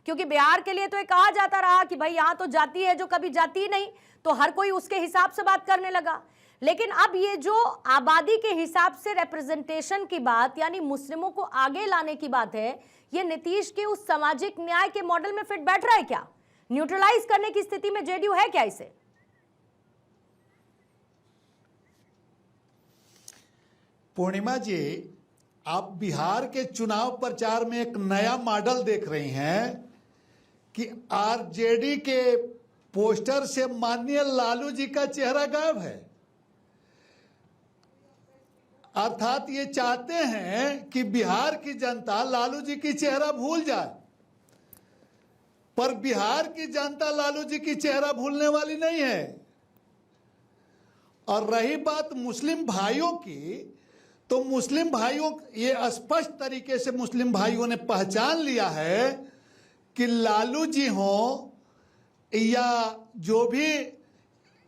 क्योंकि बिहार के लिए तो ये कहा जाता रहा कि भाई यहां तो जाति है जो कभी जाति ही नहीं, तो हर कोई उसके हिसाब से बात करने लगा। लेकिन अब ये जो आबादी के हिसाब से रिप्रेजेंटेशन की बात, यानी मुस्लिमों को आगे लाने की बात है, ये नीतीश के उस सामाजिक न्याय के मॉडल में फिट बैठ रहा है क्या? न्यूट्रलाइज करने की स्थिति में जेडीयू है क्या इसे? पूर्णिमा जी, आप बिहार के चुनाव प्रचार में एक नया मॉडल देख रही हैं कि आरजेडी के पोस्टर से माननीय लालू जी का चेहरा गायब है। अर्थात ये चाहते हैं कि बिहार की जनता लालू जी की चेहरा भूल जाए, पर बिहार की जनता लालू जी की चेहरा भूलने वाली नहीं है। और रही बात मुस्लिम भाइयों की, तो मुस्लिम भाइयों, ये स्पष्ट तरीके से मुस्लिम भाइयों ने पहचान लिया है कि लालू जी हों या जो भी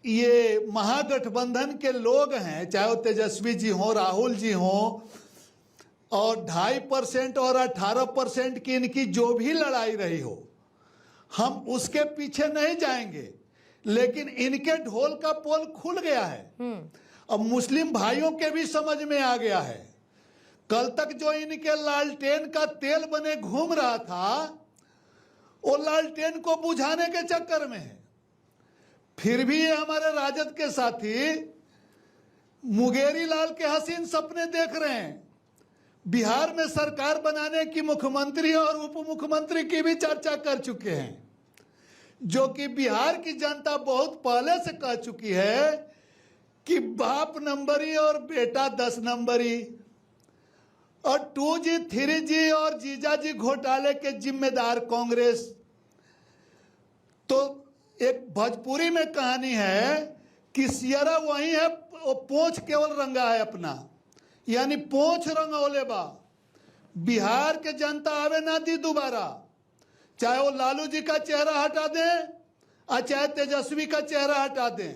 ये महागठबंधन के लोग हैं, चाहे वो तेजस्वी जी हों, राहुल जी हों, और 2.5% और 18% की इनकी जो भी लड़ाई रही हो, हम उसके पीछे नहीं जाएंगे। लेकिन इनके ढोल का पोल खुल गया है। अब मुस्लिम भाइयों के भी समझ में आ गया है। कल तक जो इनके लालटेन का तेल बने घूम रहा था, वो लालटेन को बुझाने के चक्कर में है। फिर भी ये हमारे राजद के साथी मुंगेरी लाल के हसीन सपने देख रहे हैं। बिहार में सरकार बनाने की मुख्यमंत्री और उप मुख्यमंत्री की भी चर्चा कर चुके हैं, जो कि बिहार की जनता बहुत पहले से कह चुकी है कि बाप नंबरी और बेटा 10 नंबरी, और 2G 3G और जीजाजी घोटाले के जिम्मेदार कांग्रेस। तो एक भोजपुरी में कहानी है कि सियरा वही है, वो पोंछ केवल रंगा है अपना, यानी पोंछ रंगौले बा। बिहार के जनता आवे ना दी दोबारा, चाहे वो लालू जी का चेहरा हटा दें और चाहे तेजस्वी का चेहरा हटा दें।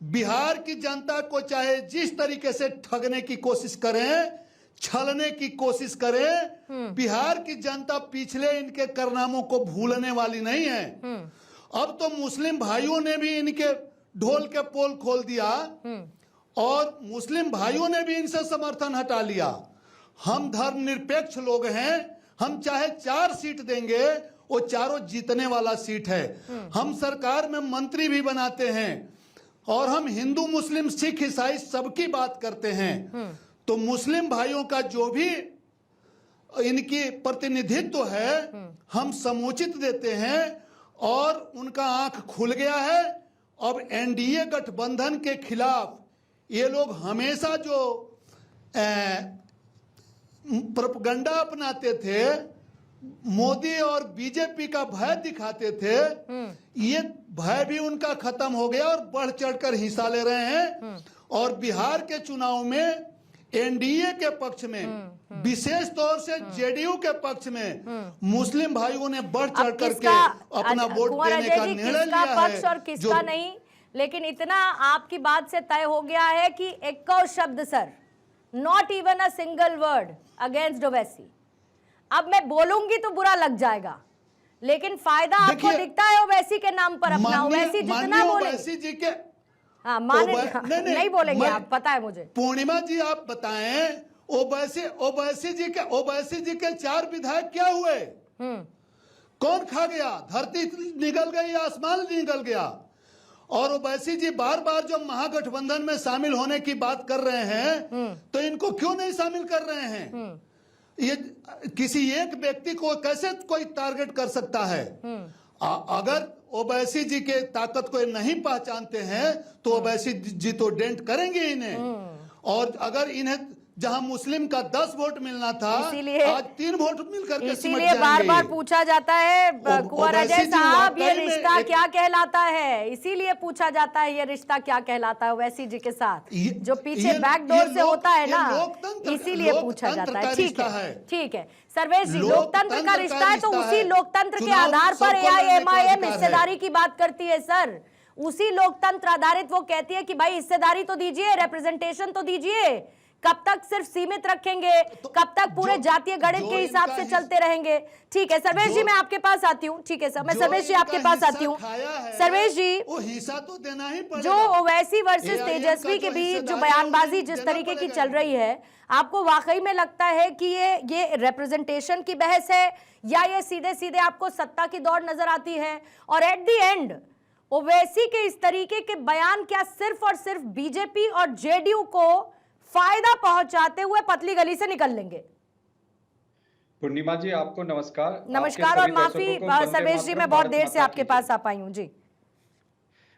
बिहार की जनता को चाहे जिस तरीके से ठगने की कोशिश करें, छलने की कोशिश करें, बिहार की जनता पिछले इनके कारनामों को भूलने वाली नहीं है। अब तो मुस्लिम भाइयों ने भी इनके ढोल के पोल खोल दिया और मुस्लिम भाइयों ने भी इनसे समर्थन हटा लिया। हम धर्मनिरपेक्ष लोग हैं, हम चाहे 4 सीट देंगे, वो चारों जीतने वाला सीट है। हम सरकार में मंत्री भी बनाते हैं और हम हिंदू मुस्लिम सिख ईसाई सबकी बात करते हैं। तो मुस्लिम भाइयों का जो भी इनकी प्रतिनिधित्व है, हम समुचित देते हैं और उनका आंख खुल गया है। अब एनडीए गठबंधन के खिलाफ ये लोग हमेशा जो प्रोपगंडा अपनाते थे, मोदी और बीजेपी का भय दिखाते थे, ये भय भी उनका खत्म हो गया और बढ़ चढ़कर हिस्सा ले रहे हैं। और बिहार के चुनाव में एनडीए के पक्ष में, विशेष तौर से जेडीयू के पक्ष में मुस्लिम भाइयों ने बढ़ चढ़ करके अपना वोट देने का निर्णय लिया है। पक्ष और किसका नहीं, लेकिन इतना आपकी बात से तय हो गया है कि एक शब्द sir, not even a single word against Owaisi. अब मैं बोलूंगी तो बुरा लग जाएगा, लेकिन फायदा आपको दिखता है ओवैसी के नाम पर अपना। ओवैसी जितना बोले, ओवैसी जी के नहीं बोलेंगे आप, पता है मुझे। पूर्णिमा जी आप बताएं, ओवैसी जी के 4 विधायक क्या हुए? कौन खा गया? धरती निगल गई, आसमान निगल गया। और ओवैसी जी बार बार जो महागठबंधन में शामिल होने की बात कर रहे हैं, तो इनको क्यों नहीं शामिल कर रहे हैं? ये किसी एक व्यक्ति को कैसे कोई टारगेट कर सकता है? अगर ओवैसी जी के ताकत को नहीं पहचानते हैं तो ओवैसी जी तो डेंट करेंगे इन्हें। और अगर इन्हें जहां मुस्लिम का 10 वोट मिलना था, आज 3 वोट मिलकर के इसीलिए बार बार पूछा जाता है कुंवर अजय साहब, ये रिश्ता क्या कहलाता है? इसीलिए पूछा जाता है ये रिश्ता क्या कहलाता है ओवैसी जी के साथ, जो पीछे बैकडोर से होता है ना, इसीलिए पूछा जाता है। ठीक है सर्वेश जी, लोकतंत्र का रिश्ता है तो उसी लोकतंत्र के आधार पर AIMIM हिस्सेदारी की बात करती है सर। उसी लोकतंत्र आधारित वो कहती है कि भाई हिस्सेदारी तो दीजिए, रिप्रेजेंटेशन तो दीजिए। कब तक सिर्फ सीमित रखेंगे? कब तक पूरे जातीय गणित के हिसाब से चलते रहेंगे? ठीक है सर्वेश जी, मैं आपके पास आती हूँ। ठीक है सर, मैं सर्वेश जी आपके पास आती हूँ। सर्वेश जी, वो हिस्सा तो देना ही पड़ेगा। जो ओवैसी वर्सेस तेजस्वी के बीच जो बयानबाजी जिस तरीके की चल रही है, आपको वाकई में लगता है कि ये रिप्रेजेंटेशन की बहस है या ये सीधे सीधे आपको सत्ता की दौड़ नजर आती है? और एट द एंड ओवैसी के इस तरीके के बयान क्या सिर्फ और सिर्फ बीजेपी और जेडीयू को फायदा पहुंचाते हुए पतली गली से निकल लेंगे? पूर्णिमा जी आपको नमस्कार। नमस्कार और माफी सर्वेश जी, मैं बहुत देर से आपके पास आ पाई हूं जी।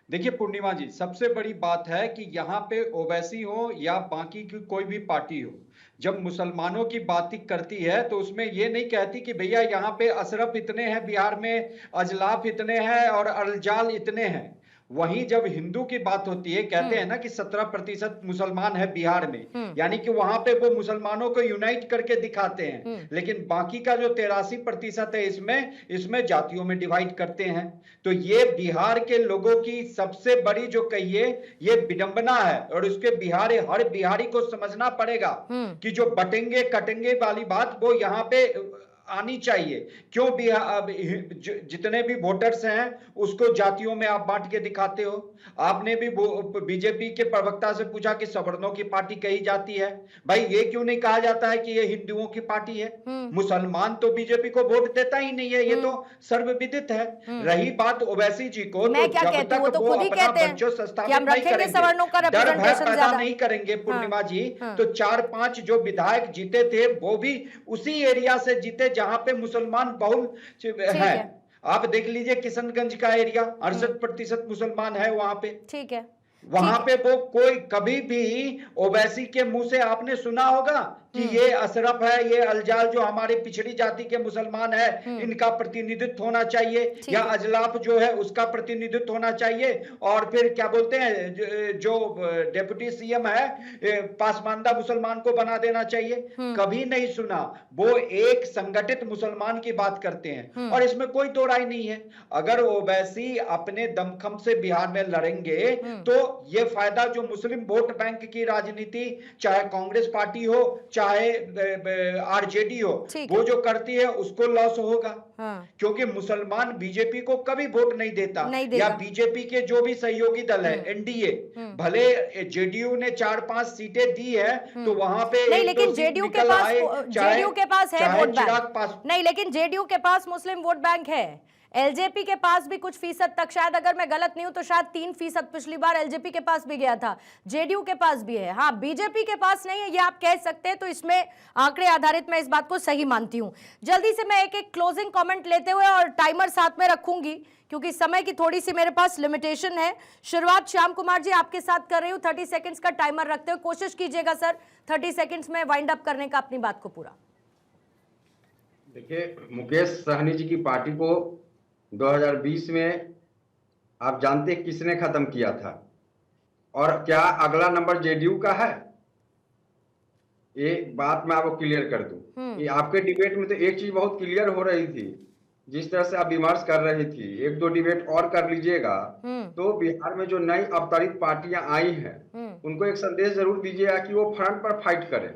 देखिए पूर्णिमा जी, सबसे बड़ी बात है कि यहाँ पे ओवैसी हो या बाकी की कोई भी पार्टी हो, जब मुसलमानों की बात करती है तो उसमें ये नहीं कहती कि भैया यहाँ पे अशरफ इतने हैं बिहार में, अजलाफ इतने हैं और अरजाल इतने हैं। वहीं जब हिंदू की बात होती है, कहते हैं ना कि 17% मुसलमान है बिहार में, यानी कि वहां पे वो मुसलमानों को यूनाइट करके दिखाते हैं, लेकिन बाकी का जो 83% है इसमें जातियों में डिवाइड करते हैं। तो ये बिहार के लोगों की सबसे बड़ी जो कहिए ये विडंबना है, और उसके हर बिहारी को समझना पड़ेगा कि जो बटेंगे कटेंगे वाली बात वो यहाँ पे आनी चाहिए। क्यों जितने भी वोटर्स हैं उसको जातियों में आप बांट के दिखाते हो। आपने भी बीजेपी के प्रवक्ता से पूछा कि सवर्णों की पार्टी कही जाती है, भाई ये क्यों नहीं कहा जाता है कि ये हिंदुओं की पार्टी है? मुसलमान तो बीजेपी को वोट देता ही नहीं है, ये तो सर्वविदित है। रही बात ओवैसी जी को, मैं क्या कहती हूँ, तो खुद ही कहते हैं कि हम रखेंगे सवर्णों का रिप्रेजेंटेशन पैदा नहीं करेंगे पूर्णिमा जी। तो 4-5 जो विधायक जीते थे वो भी उसी एरिया से जीते जहां पे मुसलमान बहुल है। आप देख लीजिए किशनगंज का एरिया, 68% मुसलमान है वहां पे। ठीक है, वहां पे वो कोई कभी भी ओवैसी के मुंह से आपने सुना होगा कि ये अशरफ है, ये अलजाल जो हमारी पिछड़ी जाति के मुसलमान है इनका प्रतिनिधित्व होना चाहिए, या अजलाफ जो है उसका प्रतिनिधित्व होना चाहिए, और फिर क्या बोलते हैं जो डेप्यूटी सीएम है पासमानदा मुसलमान को बना देना चाहिए? कभी नहीं सुना। वो एक संगठित मुसलमान की बात करते हैं, और इसमें कोई दो राय नहीं है। अगर ओवैसी अपने दमखम से बिहार में लड़ेंगे तो ये फायदा जो मुस्लिम वोट बैंक की राजनीति, चाहे कांग्रेस पार्टी हो चाहे आरजेडी हो, वो जो करती है उसको लॉस होगा। क्योंकि मुसलमान बीजेपी को कभी वोट नहीं देता, या बीजेपी के जो भी सहयोगी दल है एनडीए, भले जेडीयू ने 4-5 सीटें दी है तो वहां पे नहीं, लेकिन जेडीयू के पास है वोट बैंक नहीं, लेकिन जेडीयू के पास मुस्लिम वोट बैंक है। एलजेपी के पास भी कुछ फीसद तक, शायद अगर मैं गलत नहीं हूं तो शायद 3% पिछली बार एलजेपी के पास भी गया था, जेडीयू के पास भी है। हाँ, बीजेपी के पास नहीं है, ये आप कह सकते हैं। तो इसमें आंकड़े आधारित मैं इस बात को सही मानती हूं। जल्दी से मैं एक क्लोजिंग कमेंट लेते हुए, और टाइमर साथ में रखूंगी क्योंकि समय की थोड़ी सी मेरे पास लिमिटेशन है। शुरुआत श्याम कुमार जी आपके साथ कर रही हूं, 30 सेकेंड्स का टाइमर रखते हुए। कोशिश कीजिएगा सर 30 सेकेंड्स में वाइंड अप करने का अपनी बात को पूरा। देखिए, मुकेश सहनी जी की पार्टी को 2020 में आप जानते हैं किसने खत्म किया था, और क्या अगला नंबर जेडीयू का है? एक बात मैं आपको क्लियर कर दूं कि आपके डिबेट में तो एक चीज बहुत क्लियर हो रही थी, जिस तरह से आप विमर्श कर रही थी, 1-2 डिबेट और कर लीजिएगा तो बिहार में जो नई अवतरित पार्टियां आई हैं उनको एक संदेश जरूर दीजिएगा कि वो फ्रंट पर फाइट करें।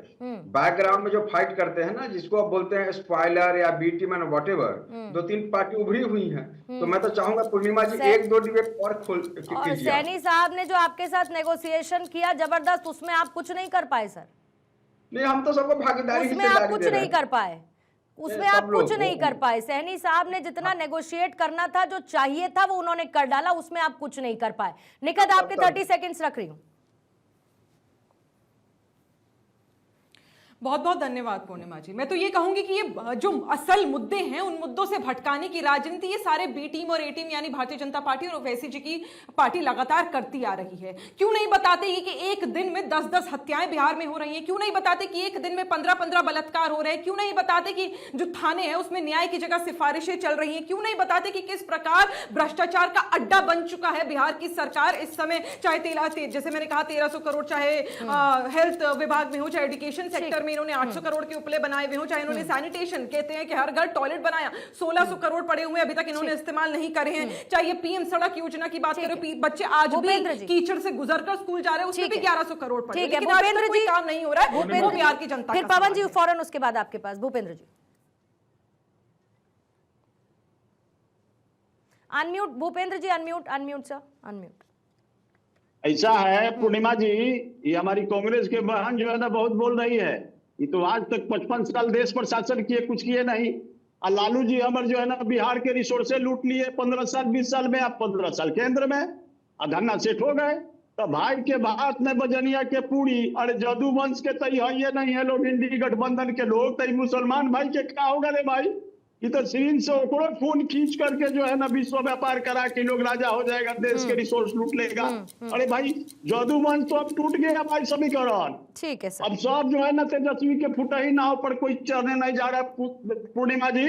बैकग्राउंड में जो फाइट करते हैं ना, जिसको आप बोलते हैं स्पॉइलर या B team and whatever, 2-3 party उभरी हुई हैं। तो मैं तो चाहूंगा पूर्णिमा जी 1-2 डिबेट और खोल कीजिए। सैनी साहब ने जो आपके साथ नेगोशिएशन किया जबरदस्त, उसमें आप कुछ नहीं कर पाए सर? नहीं, हम तो सबको भागीदारी उसमें आप कुछ नहीं कर पाए, उसमें आप कुछ नहीं कर पाए। सहनी साहब ने जितना नेगोशिएट करना था, जो चाहिए था, वो उन्होंने कर डाला, उसमें आप कुछ नहीं कर पाए। निकट आपके 30 सेकंड्स रख रही हूं। बहुत बहुत धन्यवाद पूर्णिमा जी। मैं तो ये कहूंगी कि ये जो असल मुद्दे हैं उन मुद्दों से भटकाने की राजनीति ये सारे बी टीम और ए टीम यानी भारतीय जनता पार्टी और ओवैसी जी की पार्टी लगातार करती आ रही है। क्यों नहीं बताते कि एक दिन में 10-10 हत्याएं बिहार में हो रही हैं? क्यों नहीं बताते कि एक दिन में 15-15 बलात्कार हो रहे हैं? क्यों नहीं बताते कि जो थाने हैं उसमें न्याय की जगह सिफारिशें चल रही हैं? क्यों नहीं बताते कि किस प्रकार भ्रष्टाचार का अड्डा बन चुका है बिहार की सरकार इस समय? चाहे जैसे मैंने कहा 1300 करोड़, चाहे हेल्थ विभाग में हो, चाहे एजुकेशन सेक्टर में इन्होंने 800 करोड़ के उपले बनाए हुए हो, चाहे इन्होंने सैनिटेशन, कहते हैं कि हर घर टॉयलेट बनाया, 1600 करोड़ पड़े हुए अभी तक इन्होंने इस्तेमाल नहीं करे हैं। चाहे ये पीएम सड़क योजना की बात करें, बच्चे आज भी कीचड़ से गुजरकर स्कूल जा रहे हैं, उसमें भी 1100 करोड़ पड़े, लेकिन आज तक कोई काम नहीं हो रहा है। वो बिहार की जनता। फिर पवन जी फौरन उसके बाद आपके पास भूपेंद्र जी। अनम्यूट भूपेंद्र जी, अनम्यूट सर, अनम्यूट। ऐसा है पूर्णिमा जी, ये हमारी कांग्रेस के बहन जो है ना बहुत बोल रही है, ये तो आज तक 55 साल देश पर शासन किए, कुछ किए नहीं। और लालू जी हमारे जो है ना बिहार के रिसोर्सेज लूट लिए 15 साल 20 साल में, आप 15 साल केंद्र में धन्ना सेठ हो गए। तो भाई के बात में बजनिया के पूरी, अरे जदू वंश के तई है ये नहीं है लोग, इंडी गठबंधन के लोग तई मुसलमान भाई के क्या होगा रे भाई? इधर सिरिंज से ओकरो खून खींच करके जो है ना विश्व व्यापार करा के लोग राजा हो जाएगा, देश के रिसोर्स लूट लेगा। अरे भाई जादू मंच तो अब टूट गया भाई समीकरण। ठीक है सर। अब सब जो है ना तेजस्वी के फुटा ही नाव पर कोई चढ़ने नहीं जा रहा। पूर्णिमा जी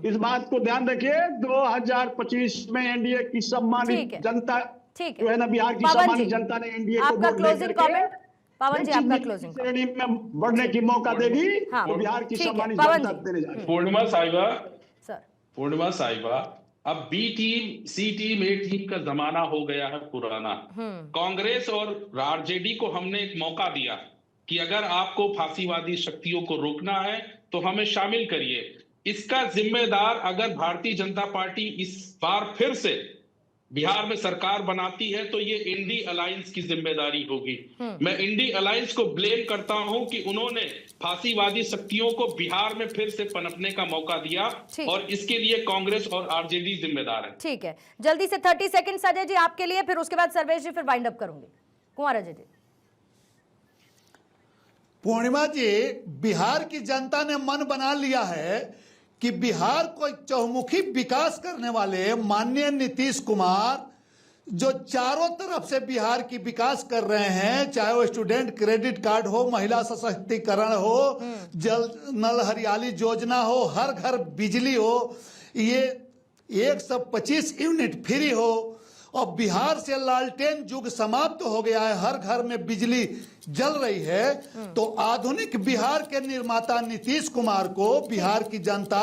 इस बात को ध्यान रखिए, 2025 में एनडीए की सम्मानित जनता जो है ना, बिहार की सम्मानित जनता ने एनडीए को आपका क्लोजिंग कमेंट पवन जी, आपका क्लोजिंग श्रेणी में बढ़ने की मौका देगी तो बिहार की सम्मानित जनता देने जा रही है। पूर्णिमा साहिबा अब बी टीम, सी टीम, ए टीम का जमाना हो गया है पुराना। कांग्रेस और आरजेडी को हमने एक मौका दिया कि अगर आपको फांसीवादी शक्तियों को रोकना है तो हमें शामिल करिए। इसका जिम्मेदार अगर भारतीय जनता पार्टी इस बार फिर से बिहार में सरकार बनाती है तो ये इंडी अलायंस की जिम्मेदारी होगी। मैं इंडी अलायंस को ब्लेम करता हूं कि उन्होंने फांसीवादी शक्तियों को बिहार में फिर से पनपने का मौका दिया और इसके लिए कांग्रेस और आरजेडी जिम्मेदार है। ठीक है, जल्दी से 30 सेकंड अजय जी आपके लिए, फिर उसके बाद सर्वेश जी, फिर वाइंड अप करूंगी। कुमार अजय जी। पूर्णिमा जी, बिहार की जनता ने मन बना लिया है कि बिहार को चहुमुखी विकास करने वाले माननीय नीतीश कुमार जो चारों तरफ से बिहार की विकास कर रहे हैं, चाहे वो स्टूडेंट क्रेडिट कार्ड हो, महिला सशक्तिकरण हो, जल नल हरियाली योजना हो, हर घर बिजली हो, ये 125 यूनिट फ्री हो और बिहार से लालटेन युग समाप्त हो गया है, हर घर में बिजली जल रही है। तो आधुनिक बिहार के निर्माता नीतीश कुमार को बिहार की जनता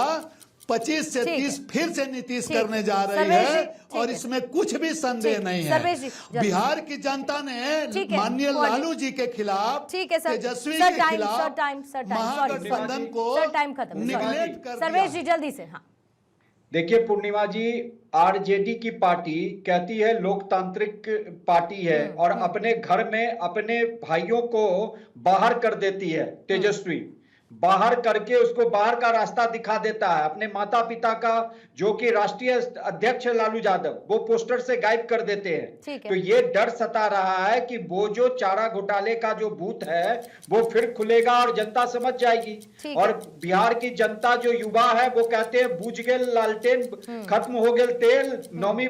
25 से 30 फिर से नीतीश करने जा रही है और इसमें कुछ भी संदेह नहीं है। बिहार की जनता ने माननीय लालू जी के खिलाफ, तेजस्वी के खिलाफ महागठबंधन को निगलेक्ट कर दिया। सर्वेश जी जल्दी से। हाँ देखिए पूर्णिमा जी, आरजेडी की पार्टी कहती है लोकतांत्रिक पार्टी है और अपने घर में अपने भाइयों को बाहर कर देती है। तेजस्वी बाहर करके उसको बाहर का रास्ता दिखा देता है। अपने माता पिता का, जो कि राष्ट्रीय अध्यक्ष लालू यादव, वो पोस्टर से गायब कर देते हैं। तो ये डर सता रहा है कि वो जो चारा घोटाले का जो बूथ है वो फिर खुलेगा और जनता समझ जाएगी। और बिहार की जनता जो युवा है वो कहते हैं बूझ गेल लालटेन, खत्म हो गेल तेल, नौमी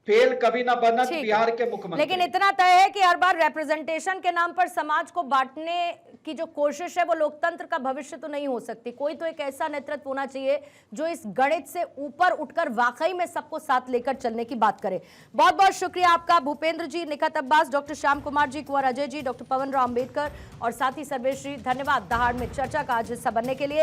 फेल कभी ना बनत बिहार के मुख्यमंत्री। लेकिन इतना तय है कि हर बार रिप्रेजेंटेशन के नाम पर समाज को बांटने की जो कोशिश है वो लोकतंत्र का भविष्य तो नहीं हो सकती। कोई तो एक ऐसा नेतृत्व होना चाहिए जो इस गणित से ऊपर उठकर वाकई में सबको साथ लेकर चलने की बात करे। बहुत बहुत शुक्रिया आपका भूपेंद्र जी, निखत अब्बास, डॉक्टर श्याम कुमार जी, कुंवर अजय जी, डॉक्टर पवन राव अम्बेडकर और साथ ही सर्वेश जी, धन्यवाद दहाड़ में चर्चा का आज हिस्सा बनने के लिए।